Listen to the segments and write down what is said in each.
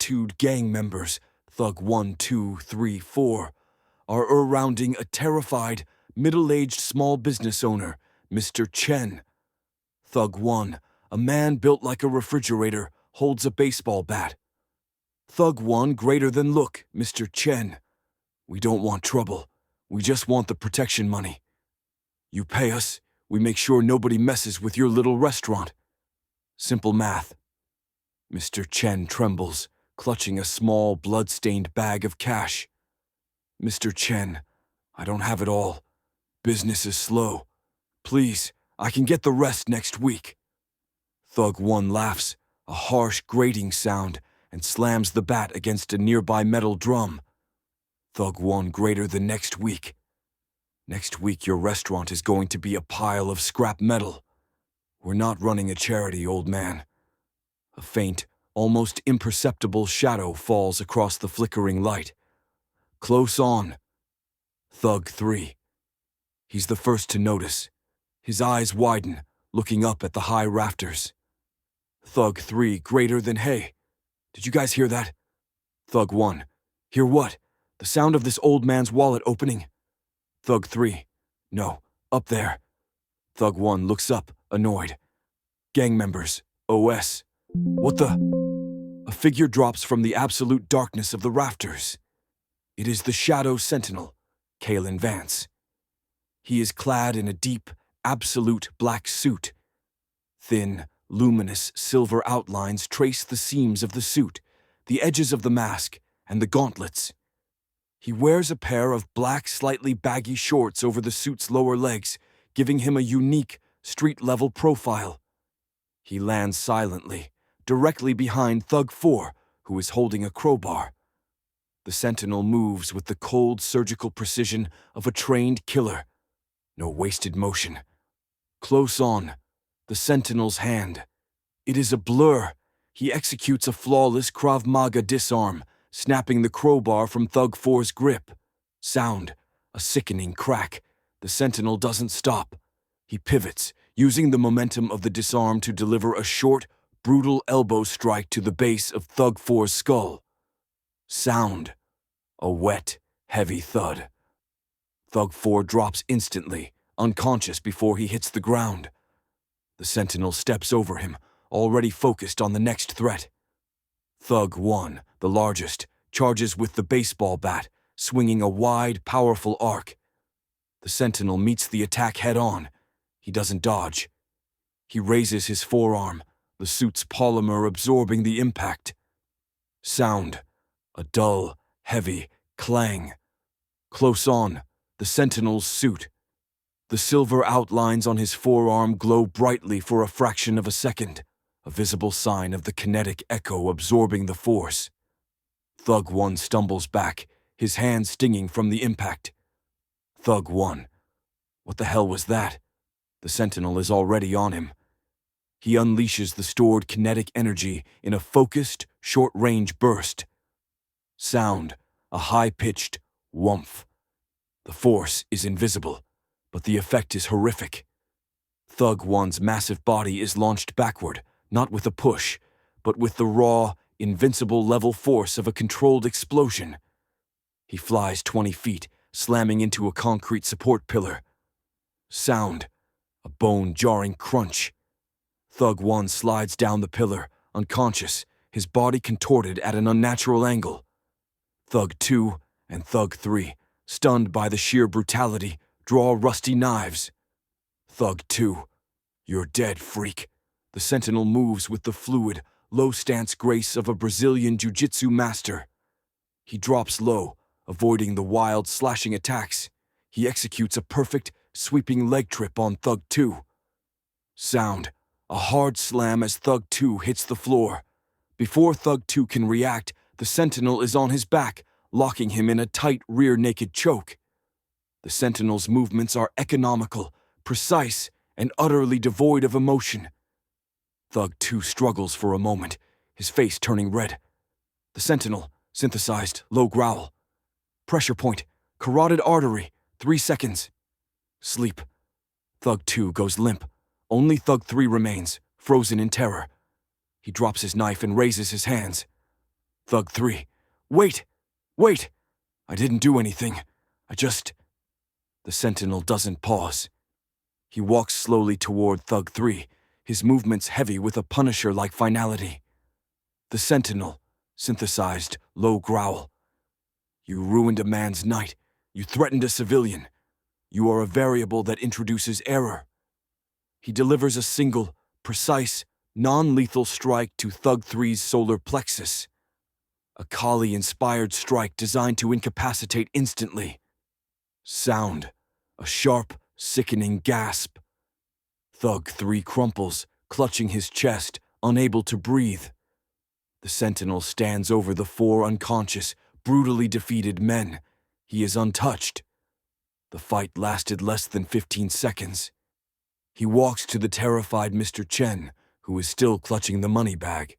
tattooed gang members, Thug 1, 2, 3, 4, are surrounding a terrified, middle-aged small business owner, Mr. Chen. Thug 1, a man built like a refrigerator, holds a baseball bat. Thug 1, greater than look, Mr. Chen. We don't want trouble. We just want the protection money. You pay us, we make sure nobody messes with your little restaurant. Simple math. Mr. Chen trembles, clutching a small, blood-stained bag of cash. Mr. Chen, I don't have it all. Business is slow. Please, I can get the rest next week. Thug 1 laughs, a harsh grating sound, and slams the bat against a nearby metal drum. Thug 1, greater than next week. Next week your restaurant is going to be a pile of scrap metal. We're not running a charity, old man. A faint, almost imperceptible shadow falls across the flickering light. Close on. Thug 3. He's the first to notice. His eyes widen, looking up at the high rafters. Thug 3, greater than hey. Did you guys hear that? Thug 1. Hear what? The sound of this old man's wallet opening? Thug 3. No, up there. Thug 1 looks up, annoyed. Gang members, OS. What the? A figure drops from the absolute darkness of the rafters. It is the Shadow Sentinel, Kalen Vance. He is clad in a deep, absolute black suit. Thin, luminous silver outlines trace the seams of the suit, the edges of the mask, and the gauntlets. He wears a pair of black, slightly baggy shorts over the suit's lower legs, giving him a unique, street-level profile. He lands silently, directly behind Thug 4, who is holding a crowbar. The Sentinel moves with the cold, surgical precision of a trained killer. No wasted motion. Close on, the Sentinel's hand. It is a blur. He executes a flawless Krav Maga disarm, snapping the crowbar from Thug 4's grip. Sound, a sickening crack. The Sentinel doesn't stop. He pivots, using the momentum of the disarm to deliver a short, brutal elbow strike to the base of Thug 4's skull. Sound, a wet, heavy thud. Thug 4 drops instantly, unconscious before he hits the ground. The Sentinel steps over him, already focused on the next threat. Thug 1, the largest, charges with the baseball bat, swinging a wide, powerful arc. The Sentinel meets the attack head-on. He doesn't dodge. He raises his forearm, the suit's polymer absorbing the impact. Sound, a dull, heavy clang. Close on, the Sentinel's suit. The silver outlines on his forearm glow brightly for a fraction of a second, a visible sign of the kinetic echo absorbing the force. Thug 1 stumbles back, his hand stinging from the impact. Thug 1. What the hell was that? The Sentinel is already on him. He unleashes the stored kinetic energy in a focused, short-range burst. Sound, a high-pitched whumph. The force is invisible, but the effect is horrific. Thug 1's massive body is launched backward, not with a push, but with the raw, invincible level force of a controlled explosion. He flies 20 feet, slamming into a concrete support pillar. Sound, a bone-jarring crunch. Thug 1 slides down the pillar, unconscious, his body contorted at an unnatural angle. Thug 2 and Thug 3, stunned by the sheer brutality, draw rusty knives. Thug 2, you're dead, freak. The Sentinel moves with the fluid, low-stance grace of a Brazilian jiu-jitsu master. He drops low, avoiding the wild, slashing attacks. He executes a perfect, sweeping leg trip on Thug 2. Sound, a hard slam as Thug 2 hits the floor. Before Thug 2 can react, the Sentinel is on his back, locking him in a tight rear-naked choke. The Sentinel's movements are economical, precise, and utterly devoid of emotion. Thug 2 struggles for a moment, his face turning red. The Sentinel, synthesized, low growl. Pressure point, carotid artery, 3 seconds. Sleep. Thug 2 goes limp. Only Thug 3 remains, frozen in terror. He drops his knife and raises his hands. Thug 3. Wait! Wait! I didn't do anything. The sentinel doesn't pause. He walks slowly toward Thug 3, his movements heavy with a Punisher-like finality. The sentinel, synthesized, low growl. You ruined a man's night. You threatened a civilian. You are a variable that introduces error. He delivers a single, precise, non-lethal strike to Thug 3's solar plexus. A Kali-inspired strike designed to incapacitate instantly. Sound. A sharp, sickening gasp. Thug 3 crumples, clutching his chest, unable to breathe. The sentinel stands over the 4 unconscious, brutally defeated men. He is untouched. The fight lasted less than 15 seconds. He walks to the terrified Mr. Chen, who is still clutching the money bag.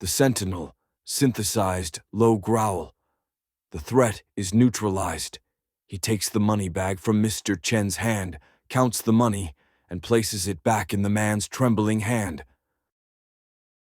The sentinel, synthesized, low growl. The threat is neutralized. He takes the money bag from Mr. Chen's hand, counts the money, and places it back in the man's trembling hand.